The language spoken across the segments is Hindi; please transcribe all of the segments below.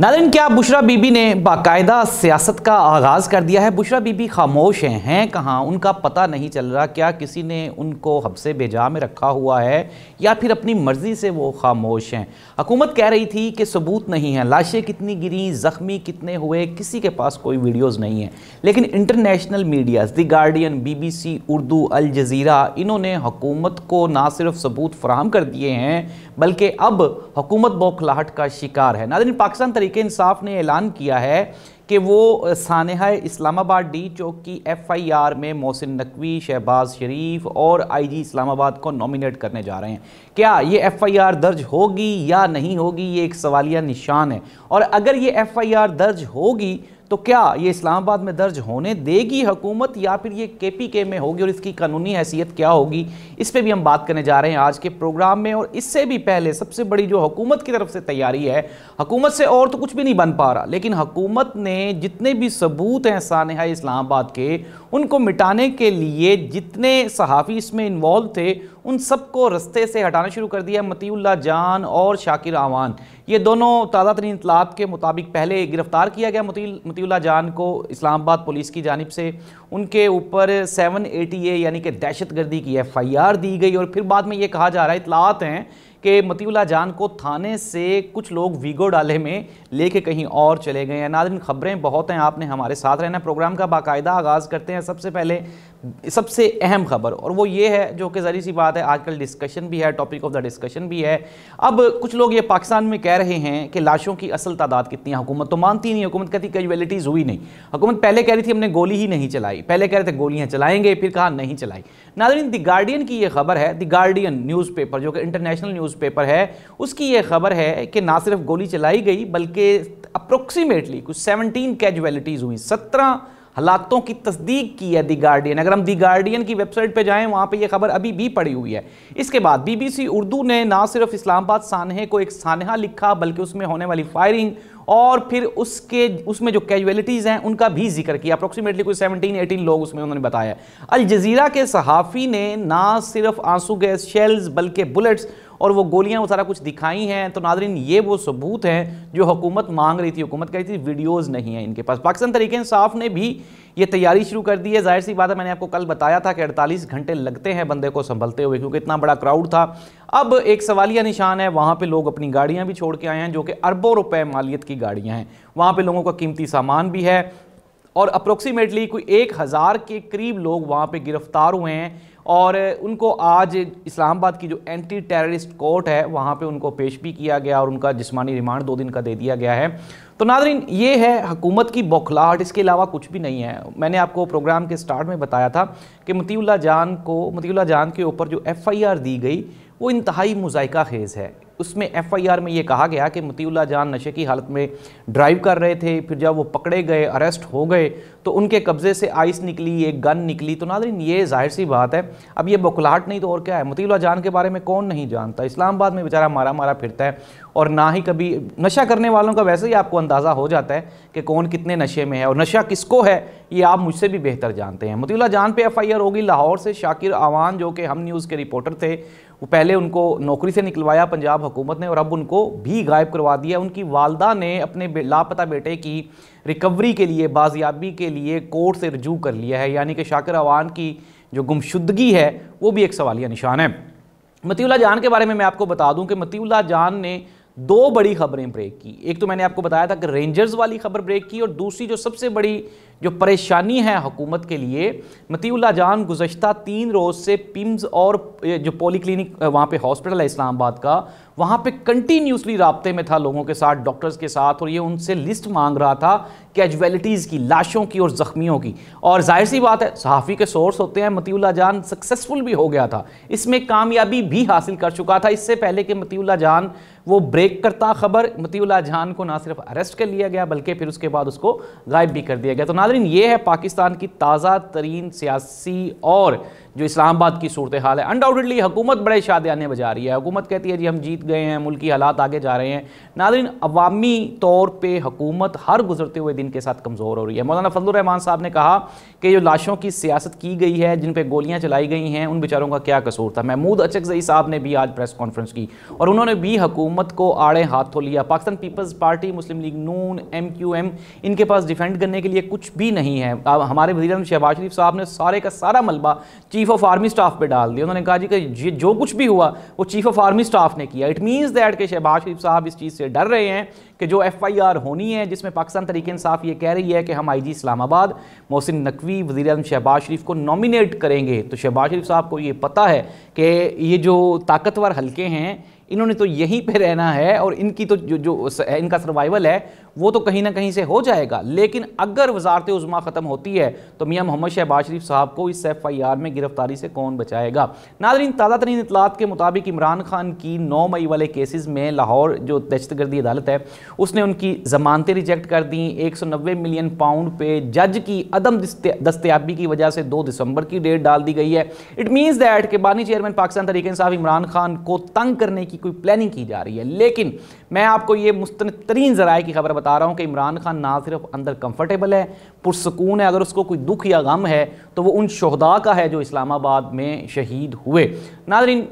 नाज़रीन, क्या बुशरा बीबी ने बाकायदा सियासत का आगाज़ कर दिया है? बुशरा बीबी खामोश हैं कहाँ, उनका पता नहीं चल रहा। क्या किसी ने उनको हब्से बेजा में रखा हुआ है या फिर अपनी मर्ज़ी से वो खामोश हैं? हुकूमत कह रही थी कि सबूत नहीं है, लाशें कितनी गिरी, ज़ख्मी कितने हुए, किसी के पास कोई वीडियोज़ नहीं है। लेकिन international medias, the Guardian, BBC Urdu, Al Jazeera, इन्होंने हुकूमत को ना सिर्फ सबूत फराहम कर दिए हैं बल्कि अब हुकूमत बौखलाहट का शिकार है। नाज़रीन, पाकिस्तान तहरीक इंसाफ ने ऐलान किया है कि वो सानेहा इस्लामाबाद डी चौक की FIR में मोहसिन नकवी, शहबाज शरीफ और IG इस्लामाबाद को नॉमिनेट करने जा रहे हैं। क्या ये FIR दर्ज होगी या नहीं होगी, ये एक सवालिया निशान है। और अगर ये FIR दर्ज होगी तो क्या ये इस्लामाबाद में दर्ज होने देगी हुकूमत या फिर ये KPK में होगी और इसकी कानूनी हैसियत क्या होगी, इस पे भी हम बात करने जा रहे हैं आज के प्रोग्राम में। और इससे भी पहले सबसे बड़ी जो हुकूमत की तरफ से तैयारी है, हुकूमत से और तो कुछ भी नहीं बन पा रहा, लेकिन हुकूमत ने जितने भी सबूत हैं सानेहा इस्लामाबाद के, उनको मिटाने के लिए जितने सहाफ़ी इसमें इन्वॉल्व थे उन सबको रस्ते से हटाना शुरू कर दिया। मतीउल्लाह जान और शाकिर आवान, ये दोनों ताज़ा तरीन इत्तलात के मुताबिक पहले गिरफ़्तार किया गया मतीउल्लाह जान को इस्लामाबाद पुलिस की जानिब से। उनके ऊपर 780A यानी कि दहशतगर्दी की FIR दी गई और फिर बाद में ये कहा जा रहा है, इत्तलात हैं कि मतीउल्लाह जान को थाने से कुछ लोग वीगो डाले में लेके कहीं और चले गए हैं। नाज़रीन, खबरें बहुत हैं, आपने हमारे साथ रहना। प्रोग्राम का बाकायदा आगाज़ करते हैं सबसे पहले सबसे अहम खबर, और वो ये है जो कि ज़री सी बात है, आजकल डिस्कशन भी है, टॉपिक ऑफ द डिस्कशन भी है। अब कुछ लोग ये पाकिस्तान में कह रहे हैं कि लाशों की असल तादाद कितनी है। हुकूमत तो मानती नहीं, हुकूमत कहती कैजुअलिटीज़ हुई नहीं। हुकूमत पहले कह रही थी हमने गोली ही नहीं चलाई, पहले कह रहे थे गोलियाँ चलाएंगे, फिर कहा नहीं चलाई। नाज़रीन, द गार्डियन की ये खबर है, द गार्डियन न्यूज़पेपर जो कि इंटरनेशनल न्यूज़पेपर है, उसकी ये खबर है कि ना सिर्फ गोली चलाई गई बल्कि अप्रोक्सीमेटली कुछ 17 कैजुअलिटीज़ हुई, 17 हालातों की तस्दीक की है दी गार्डियन। अगर हम दी गार्डियन की वेबसाइट पे जाएं, वहाँ पे ये खबर अभी भी पड़ी हुई है। इसके बाद BBC उर्दू ने ना सिर्फ इस्लामाबाद सानहे को एक सानहा लिखा बल्कि उसमें होने वाली फायरिंग और फिर उसमें जो कैजुअलिटीज़ हैं उनका भी जिक्र किया। अप्रोक्सीमेटली कोई 17-18 लोग उसमें उन्होंने बताया। अल जज़ीरा के सहाफ़ी ने ना सिर्फ आंसू गैस शेल्स बल्कि बुलेट्स और वो गोलियां, वो सारा कुछ दिखाई हैं। तो नाज़रीन, ये वो सबूत हैं जो हुकूमत मांग रही थी। हुकूमत कह रही थी वीडियोज़ नहीं है इनके पास। पाकिस्तान तहरीक इंसाफ ने भी ये तैयारी शुरू कर दी है। जाहिर सी बात है, मैंने आपको कल बताया था कि 48 घंटे लगते हैं बंदे को संभलते हुए, क्योंकि इतना बड़ा क्राउड था। अब एक सवालिया निशान है, वहाँ पे लोग अपनी गाड़ियाँ भी छोड़ के आए हैं जो कि अरबों रुपए मालियत की गाड़ियाँ हैं। वहाँ पे लोगों का कीमती सामान भी है और अप्रोक्सीमेटली कोई 1000 के करीब लोग वहाँ पे गिरफ्तार हुए हैं और उनको आज इस्लामाबाद की जो एंटी टेररिस्ट कोर्ट है वहाँ पे उनको पेश भी किया गया और उनका जिस्मानी रिमांड 2 दिन का दे दिया गया है। तो नाज़रीन, ये है हुकूमत की बौखलाहट, इसके अलावा कुछ भी नहीं है। मैंने आपको प्रोग्राम के स्टार्ट में बताया था कि मतीउल्लाह जान के ऊपर जो FIR दी गई वो इंतहाई मुज़ायका खेज़ है। उसमें FIR में ये कहा गया कि मतीउल्लाह जान नशे की हालत में ड्राइव कर रहे थे, फिर जब वो पकड़े गए, अरेस्ट हो गए, तो उनके कब्ज़े से आइस निकली, एक गन निकली। तो नाज़रीन, ये जाहिर सी बात है, अब ये बौखलाहट नहीं तो और क्या है। मतीउल्लाह जान के बारे में कौन नहीं जानता, इस्लामाबाद में बेचारा मारा मारा फिरता है और ना ही कभी नशा करने वालों का वैसे ही आपको अंदाज़ा हो जाता है कि कौन कितने नशे में है और नशा किसको है, ये आप मुझसे भी बेहतर जानते हैं। मतीउल्लाह जान पे FIR होगी। लाहौर से शाकिर आवान जो कि हम न्यूज़ के रिपोर्टर थे, वो पहले उनको नौकरी से निकलवाया पंजाब हुकूमत ने और अब उनको भी गायब करवा दिया। उनकी वालदा ने अपने लापता बेटे की रिकवरी के लिए, बाजियाबी के लिए कोर्ट से रजू कर लिया है। यानी कि शाकिर आवान की जो गुमशुदगी है वो भी एक सवालिया निशान है। मतीउल्लाह जान के बारे में मैं आपको बता दूं कि मतीउल्लाह जान ने 2 बड़ी खबरें ब्रेक की। एक तो मैंने आपको बताया था कि रेंजर्स वाली खबर ब्रेक की, और दूसरी जो सबसे बड़ी जो परेशानी है हुकूमत के लिए, मतीउल्लाह जान गुज़श्ता 3 रोज़ से पिम्स और जो पॉलीक्लिनिक वहाँ पे हॉस्पिटल है इस्लामाबाद का, वहाँ पे कंटिन्यूसली राब्ते में था लोगों के साथ, डॉक्टर्स के साथ, और ये उनसे लिस्ट मांग रहा था कैजुअलिटीज़ की, लाशों की और ज़ख्मियों की। और जाहिर सी बात है, सहाफ़ी के सोर्स होते हैं, मतीउल्लाह जान सक्सेसफुल भी हो गया था, इसमें कामयाबी भी हासिल कर चुका था। इससे पहले कि मतीउल्लाह जान वो ब्रेक करता खबर, मतीउल्लाह जान को ना सिर्फ अरेस्ट कर लिया गया बल्कि फिर उसके बाद उसको गायब भी कर दिया गया। तो नाज़रीन, ये है पाकिस्तान की ताज़ा तरीन सियासी और जो इस्लामाबाद की सूरत हाल है। अनडाउटेडली हुकूमत बड़े शादियाने बजा रही है। हुकूमत कहती है जी हम जीत गए हैं, मुल्की हालात आगे जा रहे हैं। नाज़रीन, अवामी तौर पे हुकूमत हर गुजरते हुए दिन के साथ कमज़ोर हो रही है। मौलाना फजलुर रहमान साहब ने कहा कि जो लाशों की सियासत की गई है, जिन पे गोलियां चलाई गई हैं, उन बेचारों का क्या कसूर था। महमूद अचकज़ई साहब ने भी आज प्रेस कॉन्फ्रेंस की और उन्होंने भी हुकूमत हुकूमत को आड़े हाथों लिया। पाकिस्तान पीपल्स पार्टी, मुस्लिम लीग नून, MQM, इनके पास डिफेंड करने के लिए कुछ भी नहीं है। अब हमारे वज़ीर-ए-आज़म शहबाज शरीफ साहब ने सारे का सारा मलबा चीफ ऑफ आर्मी स्टाफ पे डाल दिया। उन्होंने कहा जी कि जो कुछ भी हुआ वो चीफ ऑफ आर्मी स्टाफ ने किया। इट मीन्स दैट कि शहबाज शरीफ साहब इस चीज़ से डर रहे हैं कि जो FIR होनी है जिसमें पाकिस्तान तहरीक इंसाफ ये कह रही है कि हम IG इस्लामाबाद मोहसिन नकवी वज़ीर-ए-आज़म शहबाज शरीफ को नॉमिनेट करेंगे, तो शहबाज शरीफ साहब को ये पता है कि ये जो ताकतवर हलके हैं इन्होंने तो यहीं पे रहना है और इनकी तो जो इनका सर्वाइवल है वो तो कहीं ना कहीं से हो जाएगा। लेकिन अगर वजारत उज़्मा ख़त्म होती है तो मियां मोहम्मद शहबाज शरीफ साहब को इस FIR में गिरफ्तारी से कौन बचाएगा। नाज़रीन, ताज़ा तरीन इतलात के मुताबिक इमरान खान की 9 मई वाले केसेस में लाहौर जो दहशतगर्दी अदालत है उसने उनकी ज़मानतें रिजेक्ट कर दी। 190 मिलियन पाउंड पे जज की अदम दस्तयाबी की वजह से 2 दिसंबर की डेट डाल दी गई है। इट मीन्स दैट कि बानी चेयरमैन पाकिस्तान तहरीक इंसाफ इमरान खान को तंग करने की कोई प्लानिंग की जा रही है। लेकिन मैं आपको ये मुस्तनद तरीन ज़राए की खबर बता रहा हूँ कि इमरान खान ना सिर्फ अंदर कंफर्टेबल है, पुरसकून है, अगर उसको कोई दुख या गम है तो वो उन शोहदा का है जो इस्लामाबाद में शहीद हुए। नाज़रीन,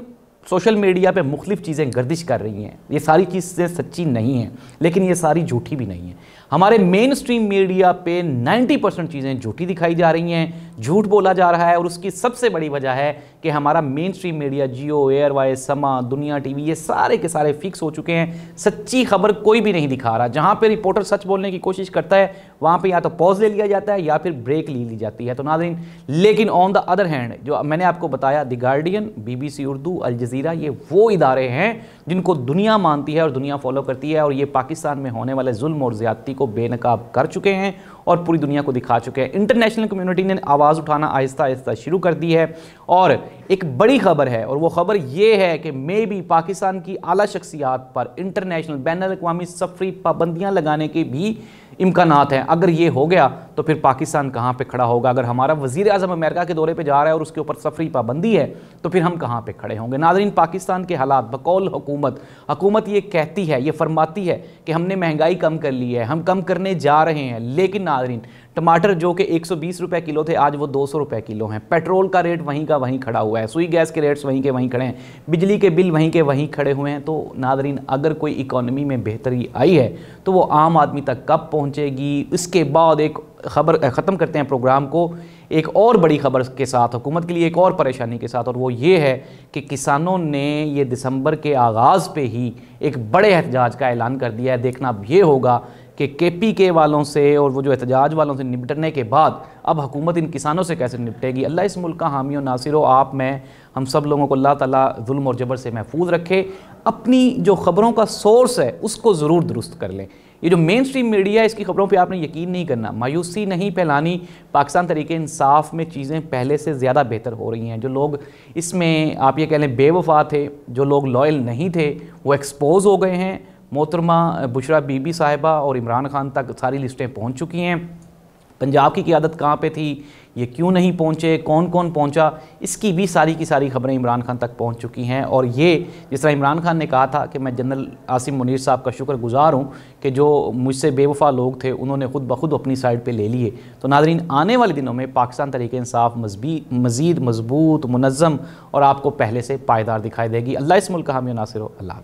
सोशल मीडिया पे मुख्तलिफ चीज़ें गर्दिश कर रही हैं, ये सारी चीज़ें सच्ची नहीं हैं लेकिन ये सारी झूठी भी नहीं है। हमारे मेन स्ट्रीम मीडिया पे 90% चीज़ें झूठी दिखाई जा रही हैं, झूठ बोला जा रहा है और उसकी सबसे बड़ी वजह है कि हमारा मेन स्ट्रीम मीडिया जियो, एयरवाइज, समा, दुनिया TV ये सारे के सारे फिक्स हो चुके हैं। सच्ची खबर कोई भी नहीं दिखा रहा। जहाँ पे रिपोर्टर सच बोलने की कोशिश करता है वहाँ पे या तो पॉज ले लिया जाता है या फिर ब्रेक ले ली जाती है। तो नाज़रीन, लेकिन ऑन द अदर हैंड जो मैंने आपको बताया, the Guardian, BBC Urdu, Al Jazeera, ये वो इदारे हैं जिनको दुनिया मानती है और दुनिया फॉलो करती है और ये पाकिस्तान में होने वाले जुल्म और ज़्यादती को बेनकाब कर चुके हैं और पूरी दुनिया को दिखा चुके हैं। इंटरनेशनल कम्युनिटी ने आवाज़ उठाना आहिस्ता आहिस्ता शुरू कर दी है और एक बड़ी खबर है और वो खबर ये है कि मे बी पाकिस्तान की आला शख्सियात पर इंटरनेशनल बैनुल-अक़वामी सफ़री पाबंदियाँ लगाने के भी इम्कानात हैं। अगर ये हो गया तो फिर पाकिस्तान कहाँ पे खड़ा होगा। अगर हमारा वज़ीर-ए-आज़म अमेरिका के दौरे पे जा रहा है और उसके ऊपर सफ़री पाबंदी है तो फिर हम कहाँ पे खड़े होंगे। नाज़रीन, पाकिस्तान के हालात बकौल हुकूमत ये कहती है, ये फरमाती है कि हमने महंगाई कम कर ली है, हम कम करने जा रहे हैं, लेकिन नाज़रीन टमाटर जो कि 120 रुपये किलो थे आज वो 200 रुपये किलो हैं। पेट्रोल का रेट वहीं का वहीं खड़ा हुआ है, सुई गैस के रेट्स वहीं के वहीं खड़े हैं, बिजली के बिल वहीं के वहीं खड़े हुए हैं। तो नाज़रीन, अगर कोई इकॉनमी में बेहतरी आई है तो वो आम आदमी तक कब पहुँचेगी। इसके बाद एक खबर ख़त्म करते हैं प्रोग्राम को एक और बड़ी खबर के साथ, हुकूमत के लिए एक और परेशानी के साथ, और वो ये है कि किसानों ने ये दिसंबर के आगाज़ पे ही एक बड़े एहतजाज का ऐलान कर दिया है। देखना अब ये होगा कि KPK वालों से और वो जो एहतजाज वालों से निपटने के बाद अब हुकूमत इन किसानों से कैसे निपटेगी। अल्लाह इस मुल्क का हामी और नासिर हो। आप, मैं, हम सब लोगों को अल्लाह ताला जुल्म और जबर से महफूज रखे। अपनी जो ख़बरों का सोर्स है उसको ज़रूर दुरुस्त कर लें। ये जो मेन स्ट्रीम मीडिया है इसकी खबरों पे आपने यकीन नहीं करना, मायूसी नहीं फैलानी। पाकिस्तान तरीके इंसाफ में चीज़ें पहले से ज़्यादा बेहतर हो रही हैं। जो लोग इसमें आप ये कह लें बेवफा थे, जो लोग लॉयल नहीं थे, वो एक्सपोज हो गए हैं। मोहतरमा बुशरा बीबी साहिबा और इमरान खान तक सारी लिस्टें पहुंच चुकी हैं। पंजाब की क़यादत कहाँ पे थी, ये क्यों नहीं पहुँचे, कौन कौन पहुँचा, इसकी भी सारी की सारी खबरें इमरान खान तक पहुँच चुकी हैं। और ये जिस तरह इमरान खान ने कहा था कि मैं जनरल आसिम मुनीर साहब का शुक्रगुजार हूँ कि जो मुझसे बेवफा लोग थे उन्होंने खुद ब खुद अपनी साइड पे ले लिए। तो नाज़रीन, आने वाले दिनों में पाकिस्तान तरीके इंसाफ मज़ीद मज़बूत, मुनज़्ज़म और आपको पहले से पायदार दिखाई देगी। अल्लाह इस मुल्क का हामी नासिर हो। अल्लाह।